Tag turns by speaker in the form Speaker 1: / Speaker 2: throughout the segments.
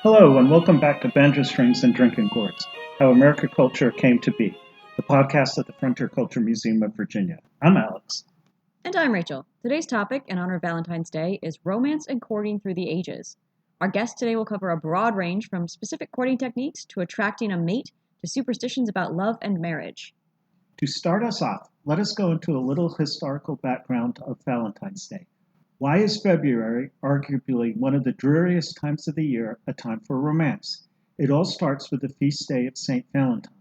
Speaker 1: Hello, and welcome back to Banjo Strings and Drinking Gourds, How American Culture Came to Be, the podcast of the Frontier Culture Museum of Virginia. I'm Alex.
Speaker 2: And I'm Rachel. Today's topic, in honor of Valentine's Day, is romance and courting through the ages. Our guest today will cover a broad range from specific courting techniques to attracting a mate to superstitions about love and marriage.
Speaker 1: To start us off, let us go into a little historical background of Valentine's Day. Why is February, arguably one of the dreariest times of the year, a time for romance? It all starts with the feast day of St. Valentine.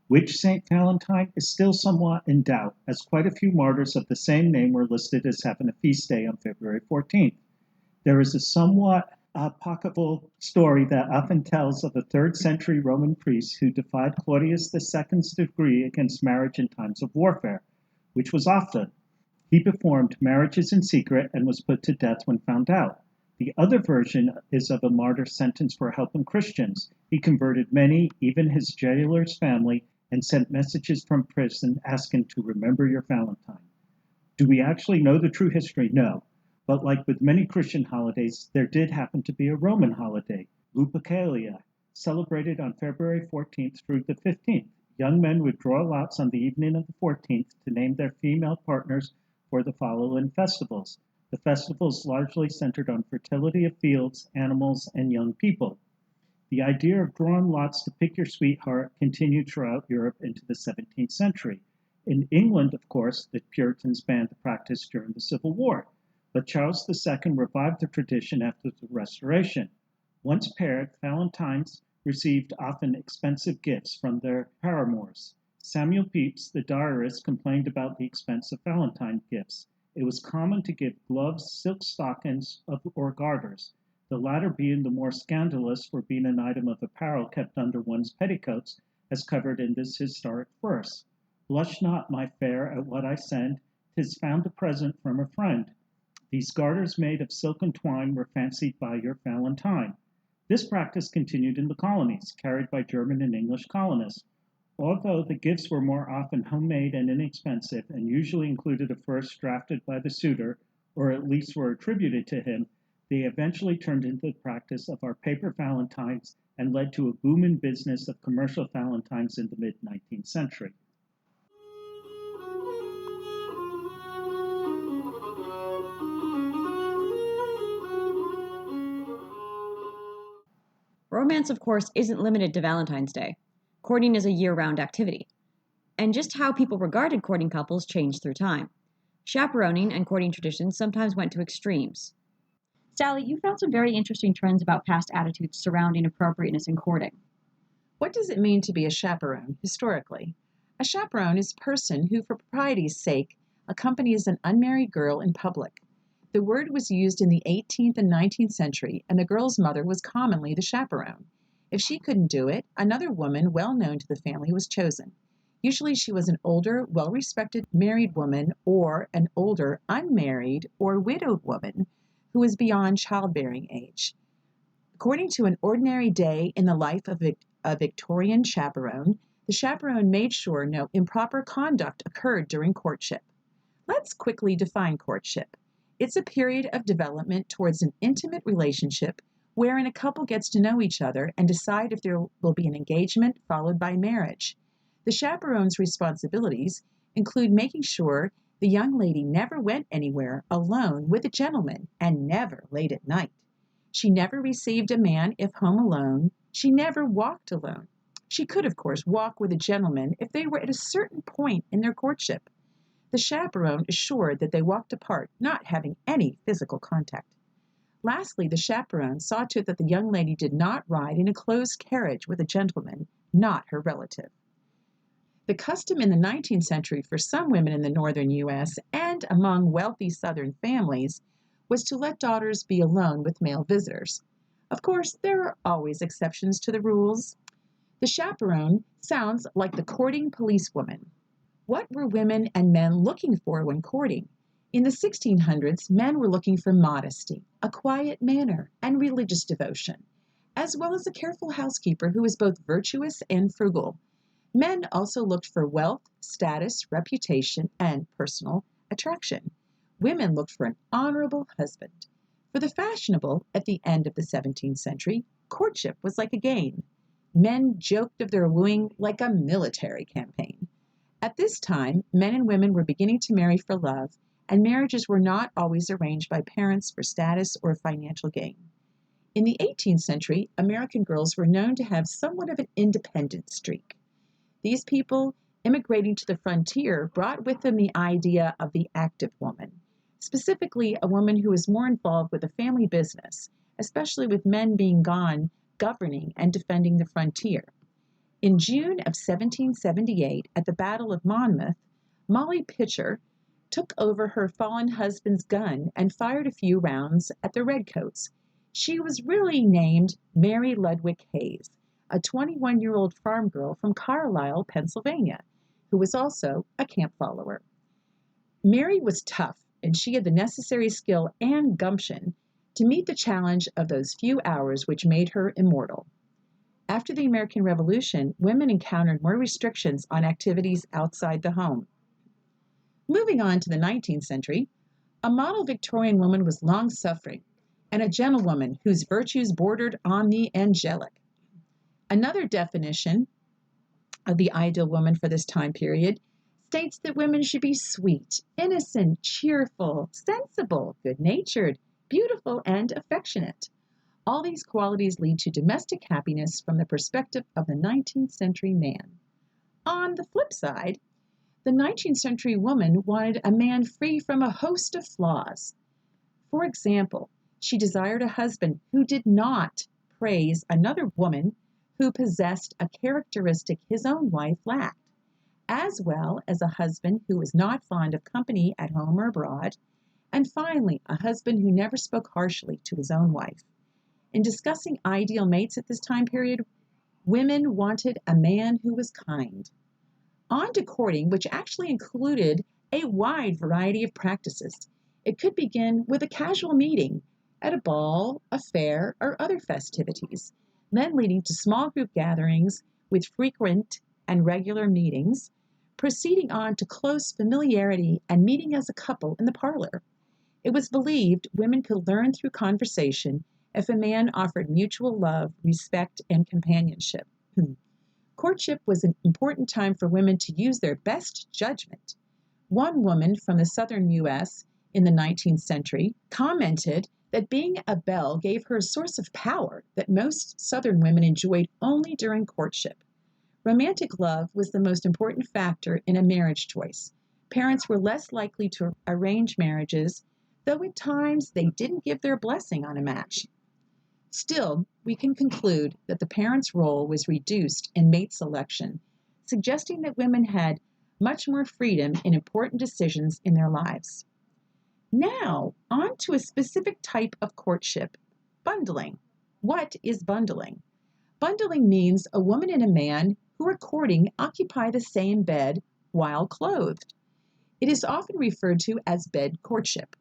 Speaker 1: Which St. Valentine is still somewhat in doubt, as quite a few martyrs of the same name were listed as having a feast day on February 14th. There is a somewhat apocryphal story that often tells of a 3rd century Roman priest who defied Claudius II's decree against marriage in times of warfare, which was often. He performed marriages in secret and was put to death when found out. The other version is of a martyr sentence for helping Christians. He converted many, even his jailer's family, and sent messages from prison asking to remember your Valentine. Do we actually know the true history? No. But like with many Christian holidays, there did happen to be a Roman holiday, Lupercalia, celebrated on February 14th through the 15th. Young men would draw lots on the evening of the 14th to name their female partners for the following festivals. The festivals largely centered on fertility of fields, animals, and young people. The idea of drawing lots to pick your sweetheart continued throughout Europe into the 17th century. In England, of course, the Puritans banned the practice during the Civil War, but Charles II revived the tradition after the Restoration. Once paired, Valentines received often expensive gifts from their paramours. Samuel Pepys, the diarist, complained about the expense of Valentine gifts. It was common to give gloves, silk stockings, or garters, the latter being the more scandalous for being an item of apparel kept under one's petticoats, as covered in this historic verse. Blush not, my fair, at what I send, 'tis found a present from a friend. These garters made of silken twine were fancied by your Valentine. This practice continued in the colonies, carried by German and English colonists. Although the gifts were more often homemade and inexpensive, and usually included a verse drafted by the suitor, or at least were attributed to him, they eventually turned into the practice of our paper valentines and led to a booming business of commercial valentines in the mid-19th century.
Speaker 2: Romance, of course, isn't limited to Valentine's Day. Courting is a year-round activity. And just how people regarded courting couples changed through time. Chaperoning and courting traditions sometimes went to extremes. Sally, you found some very interesting trends about past attitudes surrounding appropriateness in courting.
Speaker 3: What does it mean to be a chaperone historically? A chaperone is a person who, for propriety's sake, accompanies an unmarried girl in public. The word was used in the 18th and 19th century, and the girl's mother was commonly the chaperone. If she couldn't do it, another woman well known to the family was chosen. Usually she was an older, well-respected married woman or an older, unmarried or widowed woman who was beyond childbearing age. According to an ordinary day in the life of a Victorian chaperone, the chaperone made sure no improper conduct occurred during courtship. Let's quickly define courtship. It's a period of development towards an intimate relationship wherein a couple gets to know each other and decide if there will be an engagement followed by marriage. The chaperone's responsibilities include making sure the young lady never went anywhere alone with a gentleman and never late at night. She never received a man if home alone. She never walked alone. She could, of course, walk with a gentleman if they were at a certain point in their courtship. The chaperone assured that they walked apart, not having any physical contact. Lastly, the chaperone saw to it that the young lady did not ride in a closed carriage with a gentleman, not her relative. The custom in the 19th century for some women in the northern U.S. and among wealthy southern families was to let daughters be alone with male visitors. Of course, there are always exceptions to the rules. The chaperone sounds like the courting policewoman. What were women and men looking for when courting? In the 1600s, men were looking for modesty, a quiet manner, and religious devotion, as well as a careful housekeeper who was both virtuous and frugal. Men also looked for wealth, status, reputation, and personal attraction. Women looked for an honorable husband. For the fashionable, at the end of the 17th century, Courtship was like a game. Men joked of their wooing like a military campaign. At this time, men and women were beginning to marry for love, and marriages were not always arranged by parents for status or financial gain. In the 18th century, American girls were known to have somewhat of an independent streak. These people immigrating to the frontier brought with them the idea of the active woman, specifically a woman who was more involved with the family business, especially with men being gone governing and defending the frontier. In June of 1778, at the Battle of Monmouth, Molly Pitcher took over her fallen husband's gun and fired a few rounds at the redcoats. She was really named Mary Ludwig Hayes, a 21-year-old farm girl from Carlisle, Pennsylvania, who was also a camp follower. Mary was tough, and she had the necessary skill and gumption to meet the challenge of those few hours which made her immortal. After the American Revolution, women encountered more restrictions on activities outside the home. Moving on to the 19th century, a model Victorian woman was long-suffering and a gentlewoman whose virtues bordered on the angelic. Another definition of the ideal woman for this time period states that women should be sweet, innocent, cheerful, sensible, good-natured, beautiful, and affectionate. All these qualities lead to domestic happiness from the perspective of the 19th century man. On the flip side, the 19th century woman wanted a man free from a host of flaws. For example, she desired a husband who did not praise another woman who possessed a characteristic his own wife lacked, as well as a husband who was not fond of company at home or abroad, and finally, a husband who never spoke harshly to his own wife. In discussing ideal mates at this time period, women wanted a man who was kind. On to courting, which actually included a wide variety of practices. It could begin with a casual meeting at a ball, a fair, or other festivities, then leading to small group gatherings with frequent and regular meetings, proceeding on to close familiarity and meeting as a couple in the parlor. It was believed women could learn through conversation if a man offered mutual love, respect, and companionship. Courtship was an important time for women to use their best judgment. One woman from the southern U.S. in the 19th century commented that being a belle gave her a source of power that most southern women enjoyed only during courtship. Romantic love was the most important factor in a marriage choice. Parents were less likely to arrange marriages, though at times they didn't give their blessing on a match. Still, we can conclude that the parents' role was reduced in mate selection, suggesting that women had much more freedom in important decisions in their lives. Now, on to a specific type of courtship, bundling. What is bundling? Bundling means a woman and a man who are courting occupy the same bed while clothed. It is often referred to as bed courtship.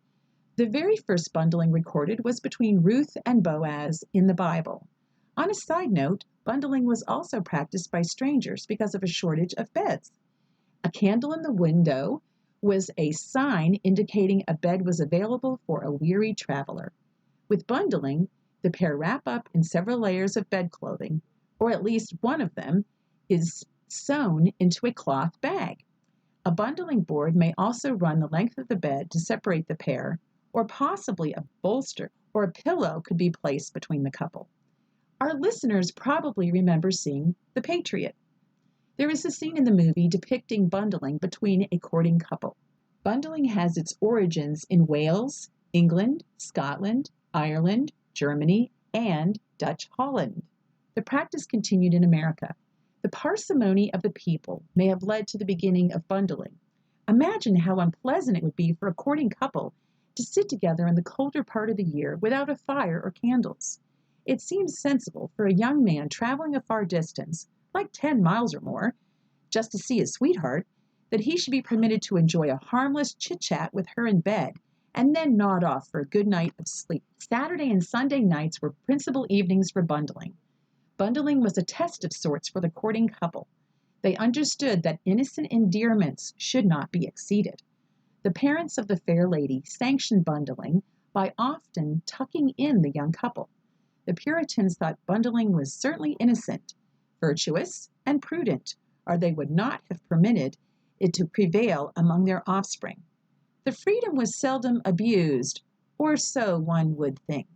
Speaker 3: The very first bundling recorded was between Ruth and Boaz in the Bible. On a side note, bundling was also practiced by strangers because of a shortage of beds. A candle in the window was a sign indicating a bed was available for a weary traveler. With bundling, the pair wrap up in several layers of bed clothing, or at least one of them is sewn into a cloth bag. A bundling board may also run the length of the bed to separate the pair, or possibly a bolster or a pillow could be placed between the couple. Our listeners probably remember seeing The Patriot. There is a scene in the movie depicting bundling between a courting couple. Bundling has its origins in Wales, England, Scotland, Ireland, Germany, and Dutch Holland. The practice continued in America. The parsimony of the people may have led to the beginning of bundling. Imagine how unpleasant it would be for a courting couple to sit together in the colder part of the year without a fire or candles. It seems sensible for a young man traveling a far distance, like 10 miles or more, just to see his sweetheart, that he should be permitted to enjoy a harmless chit-chat with her in bed and then nod off for a good night of sleep. Saturday and Sunday nights were principal evenings for bundling. Bundling was a test of sorts for the courting couple. They understood that innocent endearments should not be exceeded. The parents of the fair lady sanctioned bundling by often tucking in the young couple. The Puritans thought bundling was certainly innocent, virtuous, and prudent, or they would not have permitted it to prevail among their offspring. The freedom was seldom abused, or so one would think.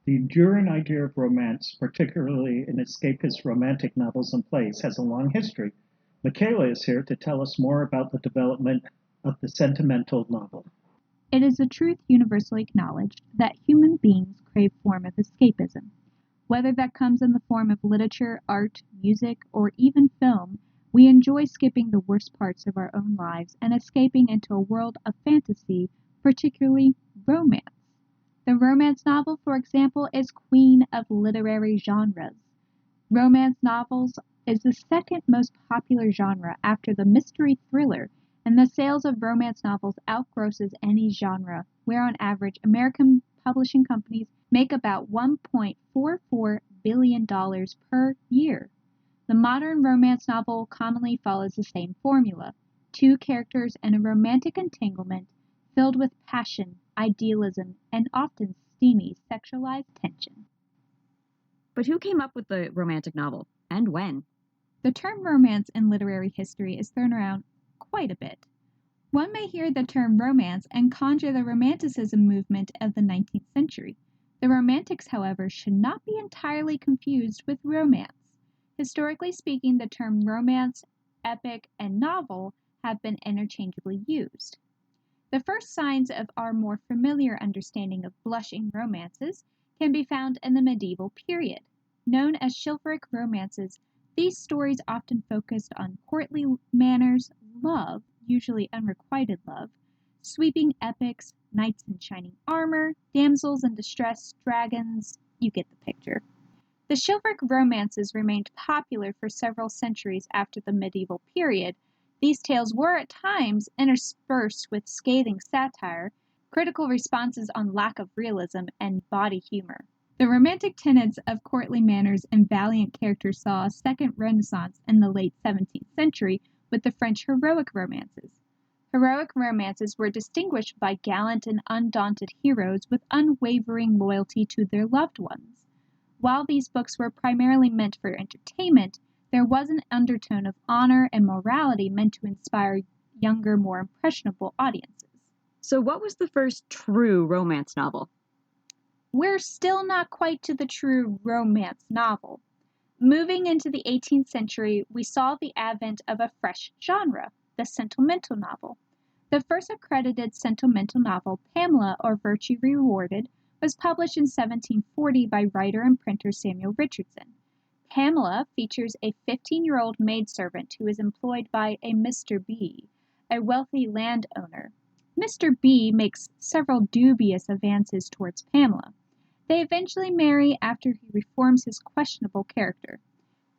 Speaker 1: The enduring idea of romance, particularly in escapist romantic novels and plays, has a long history. Michaela is here to tell us more about the development of the sentimental novel.
Speaker 4: It is a truth universally acknowledged that human beings crave form of escapism. Whether that comes in the form of literature, art, music, or even film, we enjoy skipping the worst parts of our own lives and escaping into a world of fantasy, particularly romance. The romance novel, for example, is queen of literary genres. Romance novels is the second most popular genre after the mystery thriller, and the sales of romance novels outgrosses any genre, where on average American publishing companies make about $1.44 billion per year. The modern romance novel commonly follows the same formula: two characters and a romantic entanglement filled with passion, idealism, and often steamy sexualized tension.
Speaker 2: But who came up with the romantic novel, and when?
Speaker 4: The term romance in literary history is thrown around quite a bit. One may hear the term romance and conjure the Romanticism movement of the 19th century. The Romantics, however, should not be entirely confused with romance. Historically speaking, the term romance, epic, and novel have been interchangeably used. The first signs of our more familiar understanding of blushing romances can be found in the medieval period. Known as chivalric romances, these stories often focused on courtly manners, love, usually unrequited love, sweeping epics, knights in shining armor, damsels in distress, dragons, you get the picture. The chivalric romances remained popular for several centuries after the medieval period. These tales were at times interspersed with scathing satire, critical responses on lack of realism, and bawdy humor. The romantic tenets of courtly manners and valiant characters saw a second renaissance in the late 17th century with the French heroic romances. Heroic romances were distinguished by gallant and undaunted heroes with unwavering loyalty to their loved ones. While these books were primarily meant for entertainment, there was an undertone of honor and morality meant to inspire younger, more impressionable audiences.
Speaker 2: So what was the first true romance novel?
Speaker 4: We're still not quite to the true romance novel. Moving into the 18th century, we saw the advent of a fresh genre, the sentimental novel. The first accredited sentimental novel, Pamela or Virtue Rewarded, was published in 1740 by writer and printer Samuel Richardson. Pamela features a 15-year-old maidservant who is employed by a Mr. B, a wealthy landowner. Mr. B makes several dubious advances towards Pamela. They eventually marry after he reforms his questionable character.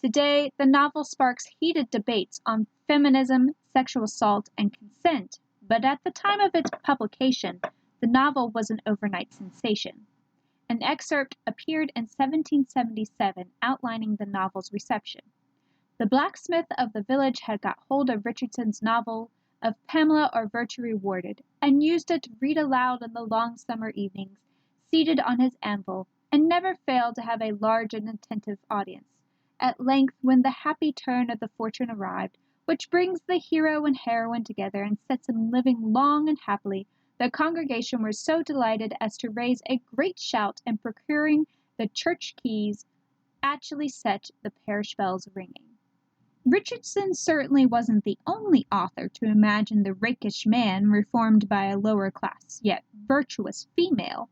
Speaker 4: Today, the novel sparks heated debates on feminism, sexual assault, and consent, but at the time of its publication, the novel was an overnight sensation. An excerpt appeared in 1777 outlining the novel's reception. The blacksmith of the village had got hold of Richardson's novel of Pamela or Virtue Rewarded, and used it to read aloud in the long summer evenings, seated on his anvil, and never failed to have a large and attentive audience. At length, when the happy turn of the fortune arrived, which brings the hero and heroine together and sets them living long and happily, the congregation were so delighted as to raise a great shout, and procuring the church keys, actually set the parish bells ringing. Richardson certainly wasn't the only author to imagine the rakish man reformed by a lower class, yet virtuous female.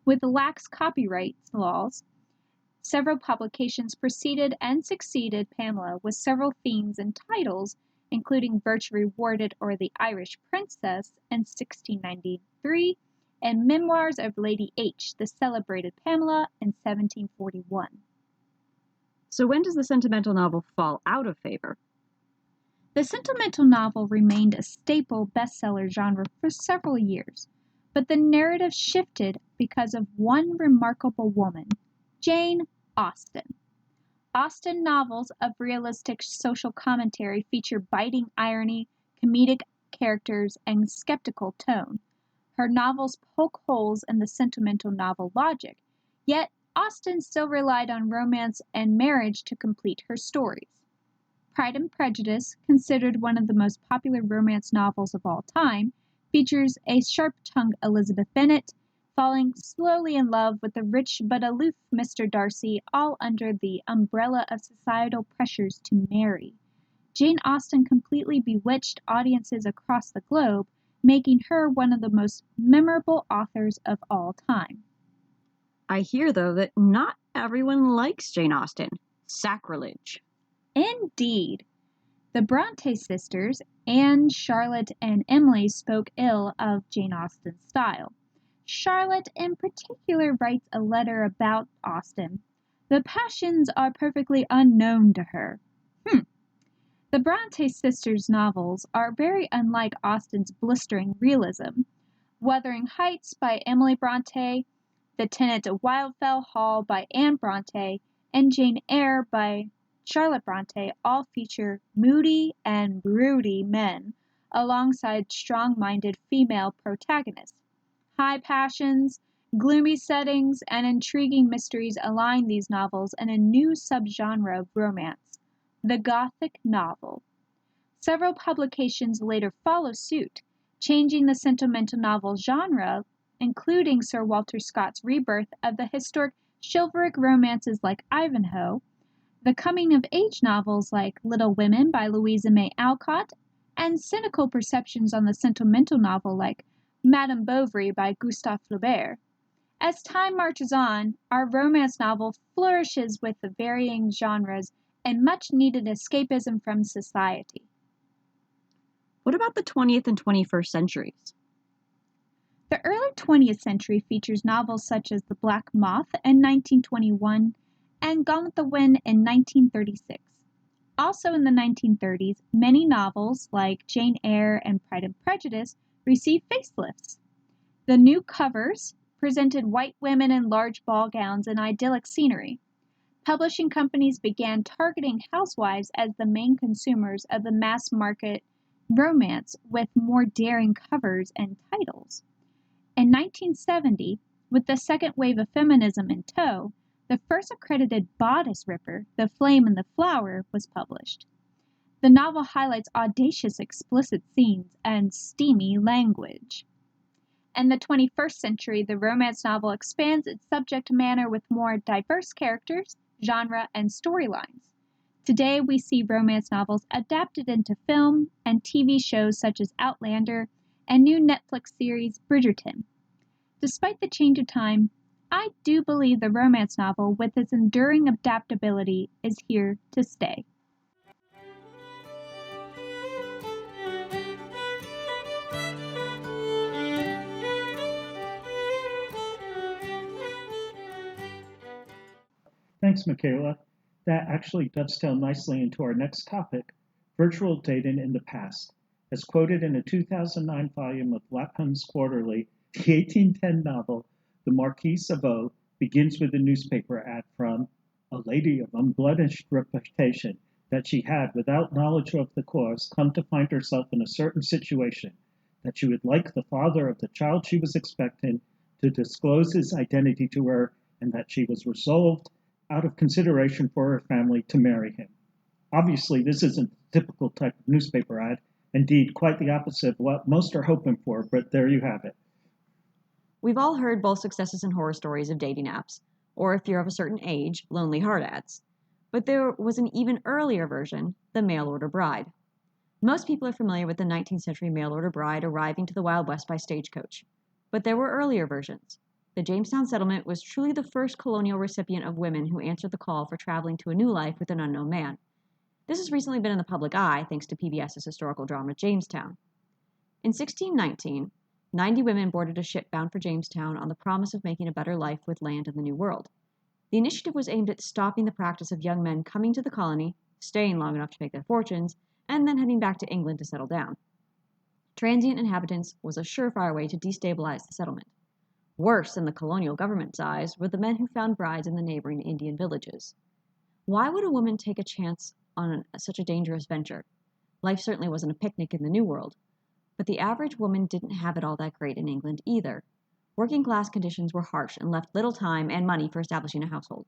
Speaker 4: With lax copyright laws, several publications preceded and succeeded Pamela with several themes and titles, including Virtue Rewarded or The Irish Princess in 1693, and Memoirs of Lady H, the Celebrated Pamela in 1741.
Speaker 2: So when does the sentimental novel fall out of favor?
Speaker 4: The sentimental novel remained a staple bestseller genre for several years, but the narrative shifted because of one remarkable woman, Jane Austen. Austen novels of realistic social commentary feature biting irony, comedic characters, and skeptical tone. Her novels poke holes in the sentimental novel logic, yet Austen still relied on romance and marriage to complete her stories. Pride and Prejudice, considered one of the most popular romance novels of all time, features a sharp-tongued Elizabeth Bennet falling slowly in love with the rich but aloof Mr. Darcy, all under the umbrella of societal pressures to marry. Jane Austen completely bewitched audiences across the globe, making her one of the most memorable authors of all time.
Speaker 2: I hear, though, that not everyone likes Jane Austen. Sacrilege.
Speaker 4: Indeed. The Bronte sisters, Anne, Charlotte, and Emily, spoke ill of Jane Austen's style. Charlotte, in particular, writes a letter about Austen. The passions are perfectly unknown to her. The Bronte sisters' novels are very unlike Austen's blistering realism. Wuthering Heights by Emily Bronte, The Tenant of Wildfell Hall by Anne Bronte, and Jane Eyre by Charlotte Bronte all feature moody and broody men alongside strong-minded female protagonists. High passions, gloomy settings, and intriguing mysteries align these novels in a new subgenre of romance, the Gothic novel. Several publications later follow suit, changing the sentimental novel genre, including Sir Walter Scott's rebirth of the historic chivalric romances like Ivanhoe, the coming-of-age novels like Little Women by Louisa May Alcott, and cynical perceptions on the sentimental novel like Madame Bovary by Gustave Flaubert. As time marches on, our romance novel flourishes with the varying genres and much-needed escapism from society.
Speaker 2: What about the 20th and 21st centuries?
Speaker 4: The early 20th century features novels such as The Black Moth in 1921 and Gone with the Wind in 1936. Also in the 1930s, many novels like Jane Eyre and Pride and Prejudice received facelifts. The new covers presented white women in large ball gowns and idyllic scenery. Publishing companies began targeting housewives as the main consumers of the mass market romance with more daring covers and titles. In 1970, with the second wave of feminism in tow, the first accredited bodice ripper, The Flame and the Flower, was published. The novel highlights audacious explicit scenes and steamy language. In the 21st century, the romance novel expands its subject matter with more diverse characters, genre, and storylines. Today, we see romance novels adapted into film and TV shows such as Outlander and new Netflix series Bridgerton. Despite the change of time, I do believe the romance novel, with its enduring adaptability, is here to stay.
Speaker 1: Thanks, Michaela. That actually dovetails nicely into our next topic, virtual dating in the past. As quoted in a 2009 volume of Lapham's Quarterly, the 1810 novel, The Marquise of O, begins with a newspaper ad from a lady of unblemished reputation that she had, without knowledge of the cause, come to find herself in a certain situation, that she would like the father of the child she was expecting to disclose his identity to her, and that she was resolved, out of consideration for her family, to marry him. Obviously, this isn't the typical type of newspaper ad, indeed, quite the opposite of what most are hoping for, but there you have it.
Speaker 2: We've all heard both successes and horror stories of dating apps, or if you're of a certain age, lonely heart ads. But there was an even earlier version, the mail order bride. Most people are familiar with the 19th century mail order bride arriving to the Wild West by stagecoach. But there were earlier versions. The Jamestown settlement was truly the first colonial recipient of women who answered the call for traveling to a new life with an unknown man. This has recently been in the public eye thanks to PBS's historical drama Jamestown. In 1619, 90 women boarded a ship bound for Jamestown on the promise of making a better life with land in the New World. The initiative was aimed at stopping the practice of young men coming to the colony, staying long enough to make their fortunes, and then heading back to England to settle down. Transient inhabitants was a surefire way to destabilize the settlement. Worse, in the colonial government's eyes, were the men who found brides in the neighboring Indian villages. Why would a woman take a chance on such a dangerous venture? Life certainly wasn't a picnic in the New World, but the average woman didn't have it all that great in England either. Working class conditions were harsh and left little time and money for establishing a household.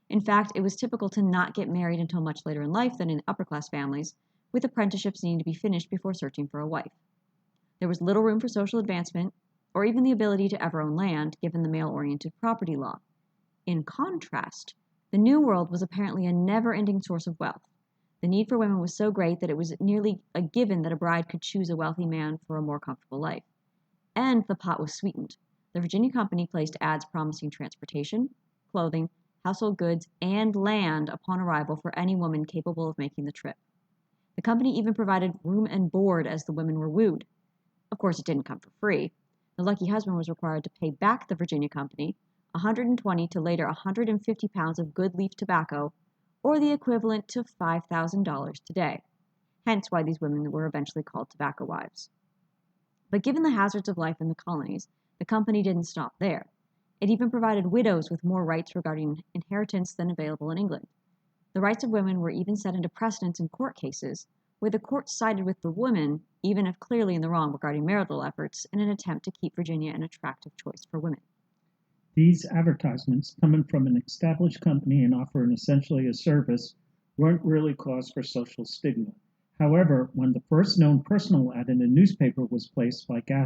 Speaker 2: In fact, it was typical to not get married until much later in life than in upper class families, with apprenticeships needing to be finished before searching for a wife. There was little room for social advancement, or even the ability to ever own land, given the male-oriented property law. In contrast, the New World was apparently a never-ending source of wealth. The need for women was so great that it was nearly a given that a bride could choose a wealthy man for a more comfortable life. And the pot was sweetened. The Virginia Company placed ads promising transportation, clothing, household goods, and land upon arrival for any woman capable of making the trip. The company even provided room and board as the women were wooed. Of course, it didn't come for free. The lucky husband was required to pay back the Virginia Company 120 to later 150 pounds of good leaf tobacco, or the equivalent to $5,000 today. Hence why these women were eventually called tobacco wives. But given the hazards of life in the colonies, the company didn't stop there. It even provided widows with more rights regarding inheritance than available in England. The rights of women were even set into precedence in court cases, where the court sided with the woman, even if clearly in the wrong regarding marital efforts, in an attempt to keep Virginia an attractive choice for women.
Speaker 1: These advertisements, coming from an established company and offering essentially a service, weren't really cause for social stigma. However, when the first known personal ad in a newspaper was placed by a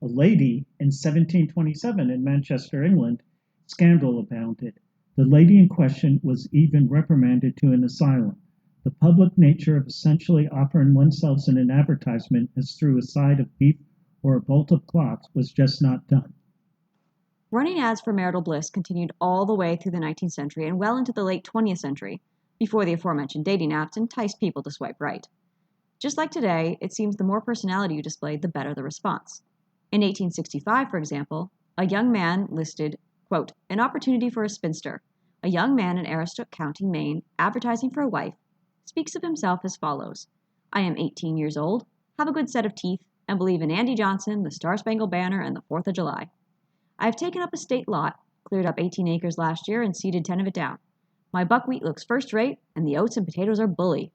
Speaker 1: lady in 1727 in Manchester, England, scandal abounded. The lady in question was even reprimanded to an asylum. The public nature of essentially offering oneself in an advertisement as through a side of beef or a bolt of cloth was just not done.
Speaker 2: Running ads for marital bliss continued all the way through the 19th century and well into the late 20th century, before the aforementioned dating apps enticed people to swipe right. Just like today, it seems the more personality you displayed, the better the response. In 1865, for example, a young man listed, quote, an opportunity for a spinster. A young man in Aroostook County, Maine, advertising for a wife, speaks of himself as follows. I am 18 years old, have a good set of teeth, and believe in Andy Johnson, the Star-Spangled Banner, and the 4th of July. I have taken up a state lot, cleared up 18 acres last year, and seeded 10 of it down. My buckwheat looks first rate, and the oats and potatoes are bully.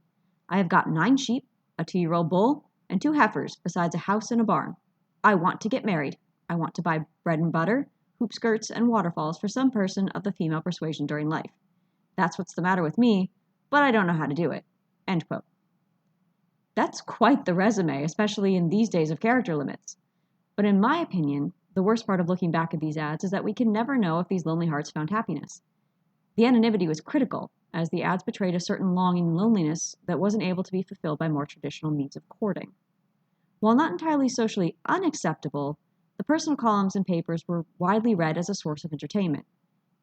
Speaker 2: I have got 9 sheep, a 2-year-old bull, and 2 heifers, besides a house and a barn. I want to get married. I want to buy bread and butter, hoop skirts, and waterfalls for some person of the female persuasion during life. That's what's the matter with me, but I don't know how to do it. End quote. That's quite the resume, especially in these days of character limits. But in my opinion, the worst part of looking back at these ads is that we can never know if these lonely hearts found happiness. The anonymity was critical, as the ads betrayed a certain longing and loneliness that wasn't able to be fulfilled by more traditional means of courting. While not entirely socially unacceptable, the personal columns in papers were widely read as a source of entertainment.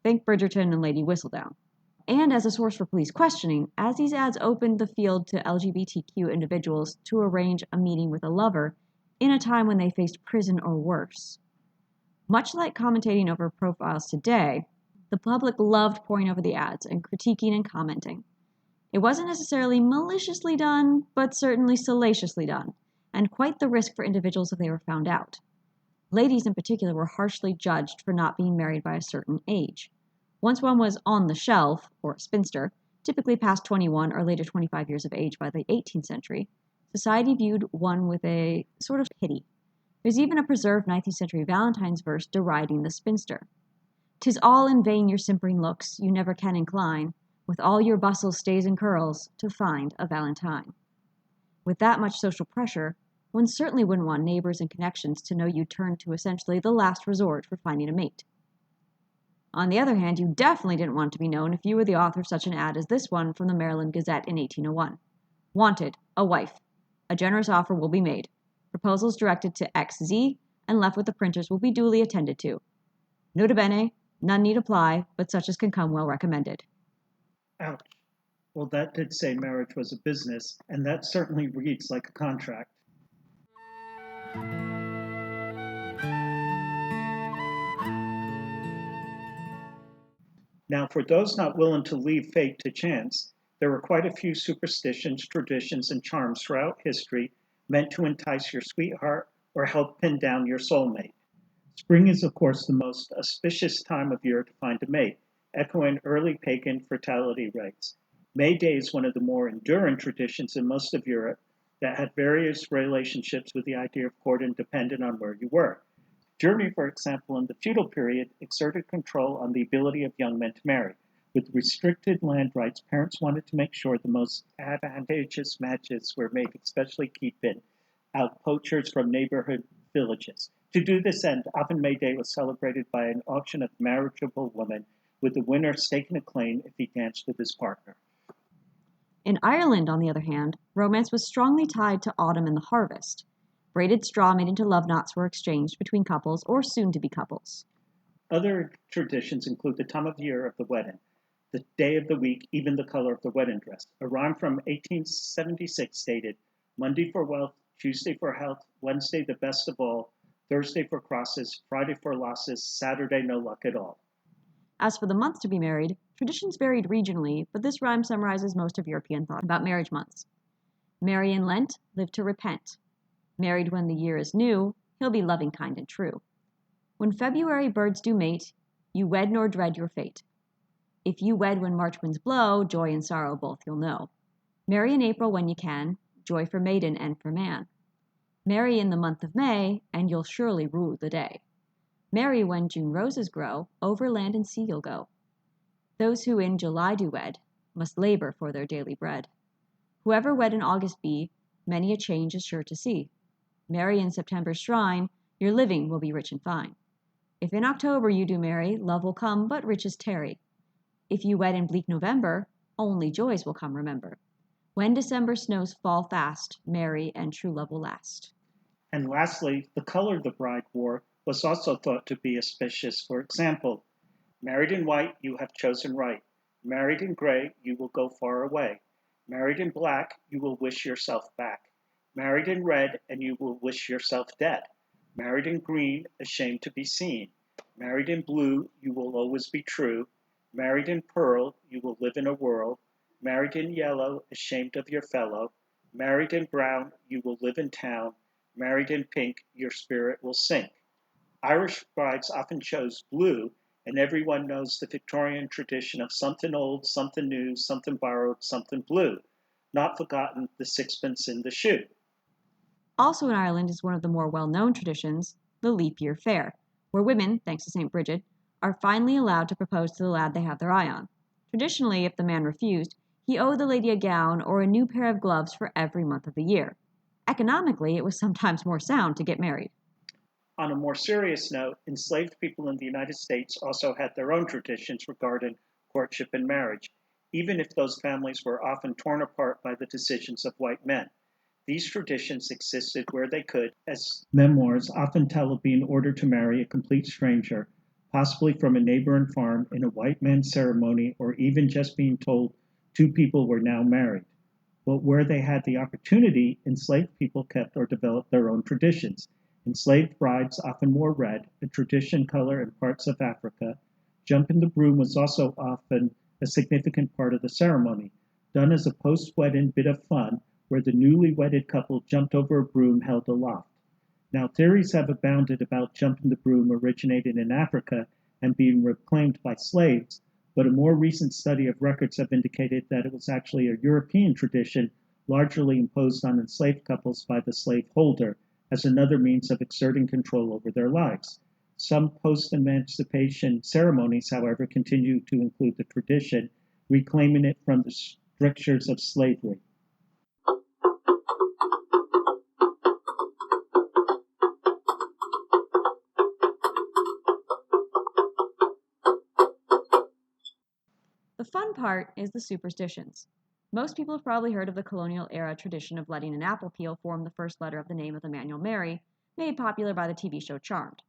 Speaker 2: Think Bridgerton and Lady Whistledown. And as a source for police questioning, as these ads opened the field to LGBTQ individuals to arrange a meeting with a lover in a time when they faced prison or worse. Much like commentating over profiles today, the public loved poring over the ads and critiquing and commenting. It wasn't necessarily maliciously done, but certainly salaciously done, and quite the risk for individuals if they were found out. Ladies in particular were harshly judged for not being married by a certain age. Once one was on the shelf, or a spinster, typically past 21 or later 25 years of age by the 18th century, society viewed one with a sort of pity. There's even a preserved 19th century Valentine's verse deriding the spinster. "'Tis all in vain your simpering looks, you never can incline, with all your bustle, stays, and curls, to find a Valentine." With that much social pressure, one certainly wouldn't want neighbors and connections to know you turned to essentially the last resort for finding a mate. On the other hand, you definitely didn't want to be known if you were the author of such an ad as this one from the Maryland Gazette in 1801. Wanted, a wife. A generous offer will be made. Proposals directed to XZ and left with the printers will be duly attended to. Nota bene, none need apply, but such as can come well recommended.
Speaker 1: Ouch. Well, that did say marriage was a business, and that certainly reads like a contract. Now, for those not willing to leave fate to chance, there were quite a few superstitions, traditions, and charms throughout history meant to entice your sweetheart or help pin down your soulmate. Spring is, of course, the most auspicious time of year to find a mate, echoing early pagan fertility rites. May Day is one of the more enduring traditions in most of Europe that had various relationships with the idea of courting dependent on where you were. Germany, for example, in the feudal period, exerted control on the ability of young men to marry. With restricted land rights, parents wanted to make sure the most advantageous matches were made, especially keeping out poachers from neighborhood villages. To do this end, often May Day was celebrated by an auction of marriageable women, with the winner staking a claim if he danced with his partner.
Speaker 2: In Ireland, on the other hand, romance was strongly tied to autumn and the harvest. Braided straw made into love knots were exchanged between couples or soon-to-be couples.
Speaker 1: Other traditions include the time of year of the wedding, the day of the week, even the color of the wedding dress. A rhyme from 1876 stated, Monday for wealth, Tuesday for health, Wednesday the best of all, Thursday for crosses, Friday for losses, Saturday no luck at all.
Speaker 2: As for the month to be married, traditions varied regionally, but this rhyme summarizes most of European thought about marriage months. Marry in Lent, live to repent. Married when the year is new, he'll be loving, kind, and true. When February birds do mate, you wed nor dread your fate. If you wed when March winds blow, joy and sorrow both you'll know. Marry in April when you can, joy for maiden and for man. Marry in the month of May, and you'll surely rue the day. Marry when June roses grow, over land and sea you'll go. Those who in July do wed, must labor for their daily bread. Whoever wed in August be, many a change is sure to see. Marry in September's shrine, your living will be rich and fine. If in October you do marry, love will come, but riches tarry. If you wed in bleak November, only joys will come, remember. When December snows fall fast, marry and true love will last.
Speaker 1: And lastly, the color the bride wore was also thought to be auspicious. For example, married in white, you have chosen right. Married in gray, you will go far away. Married in black, you will wish yourself back. Married in red, and you will wish yourself dead. Married in green, ashamed to be seen. Married in blue, you will always be true. Married in pearl, you will live in a world. Married in yellow, ashamed of your fellow. Married in brown, you will live in town. Married in pink, your spirit will sink. Irish brides often chose blue, and everyone knows the Victorian tradition of something old, something new, something borrowed, something blue. Not forgotten the sixpence in the shoe.
Speaker 2: Also in Ireland is one of the more well-known traditions, the leap year fair, where women, thanks to St. Bridget, are finally allowed to propose to the lad they have their eye on. Traditionally, if the man refused, he owed the lady a gown or a new pair of gloves for every month of the year. Economically, it was sometimes more sound to get married.
Speaker 1: On a more serious note, enslaved people in the United States also had their own traditions regarding courtship and marriage, even if those families were often torn apart by the decisions of white men. These traditions existed where they could, as memoirs often tell of being ordered to marry a complete stranger, possibly from a neighboring farm, in a white man's ceremony, or even just being told two people were now married. But where they had the opportunity, enslaved people kept or developed their own traditions. Enslaved brides often wore red, a tradition color in parts of Africa. Jumping the broom was also often a significant part of the ceremony, done as a post-wedding bit of fun where the newly wedded couple jumped over a broom held aloft. Now, theories have abounded about jumping the broom originating in Africa and being reclaimed by slaves, but a more recent study of records have indicated that it was actually a European tradition largely imposed on enslaved couples by the slaveholder as another means of exerting control over their lives. Some post-emancipation ceremonies, however, continue to include the tradition, reclaiming it from the strictures of slavery.
Speaker 2: The fun part is the superstitions. Most people have probably heard of the colonial era tradition of letting an apple peel form the first letter of the name of the man you'll marry, made popular by the TV show Charmed.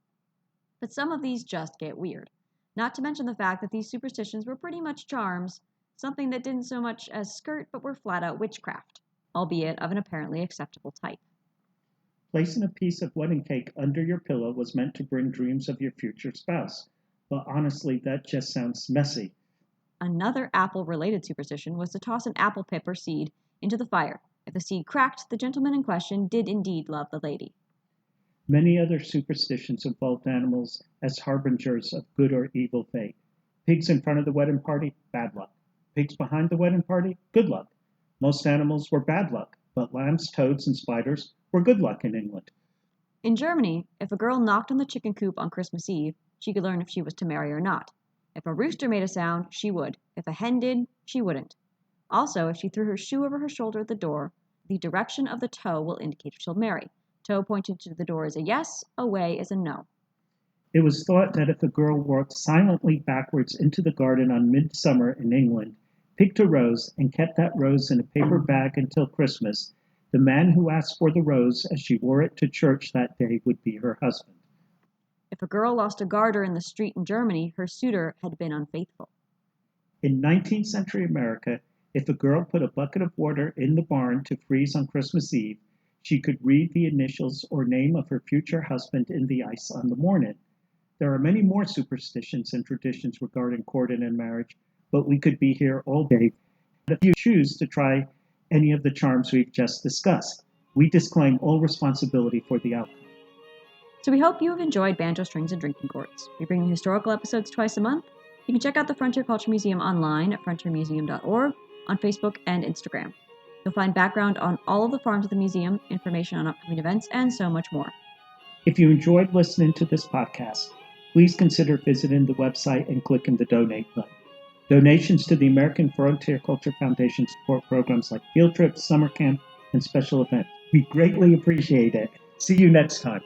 Speaker 2: But some of these just get weird. Not to mention the fact that these superstitions were pretty much charms, something that didn't so much as skirt but were flat out witchcraft, albeit of an apparently acceptable type.
Speaker 1: Placing a piece of wedding cake under your pillow was meant to bring dreams of your future spouse, but honestly, that just sounds messy.
Speaker 2: Another apple-related superstition was to toss an apple pip or seed into the fire. If the seed cracked, the gentleman in question did indeed love the lady.
Speaker 1: Many other superstitions involved animals as harbingers of good or evil fate. Pigs in front of the wedding party, bad luck. Pigs behind the wedding party, good luck. Most animals were bad luck, but lambs, toads, and spiders were good luck in England.
Speaker 2: In Germany, if a girl knocked on the chicken coop on Christmas Eve, she could learn if she was to marry or not. If a rooster made a sound, she would. If a hen did, she wouldn't. Also, if she threw her shoe over her shoulder at the door, the direction of the toe will indicate if she'll marry. Toe pointed to the door is a yes, away is a no.
Speaker 1: It was thought that if a girl walked silently backwards into the garden on midsummer in England, picked a rose, and kept that rose in a paper bag until Christmas, the man who asked for the rose as she wore it to church that day would be her husband.
Speaker 2: If a girl lost a garter in the street in Germany, her suitor had been unfaithful.
Speaker 1: In 19th century America, if a girl put a bucket of water in the barn to freeze on Christmas Eve, she could read the initials or name of her future husband in the ice on the morning. There are many more superstitions and traditions regarding courting and marriage, but we could be here all day. If you choose to try any of the charms we've just discussed, we disclaim all responsibility for the outcome.
Speaker 2: So we hope you have enjoyed Banjo Strings and Drinking Gourds. We bring you historical episodes twice a month. You can check out the Frontier Culture Museum online at frontiermuseum.org, on Facebook and Instagram. You'll find background on all of the farms of the museum, information on upcoming events, and so much more.
Speaker 1: If you enjoyed listening to this podcast, please consider visiting the website and clicking the donate button. Donations to the American Frontier Culture Foundation support programs like field trips, summer camp, and special events. We greatly appreciate it. See you next time.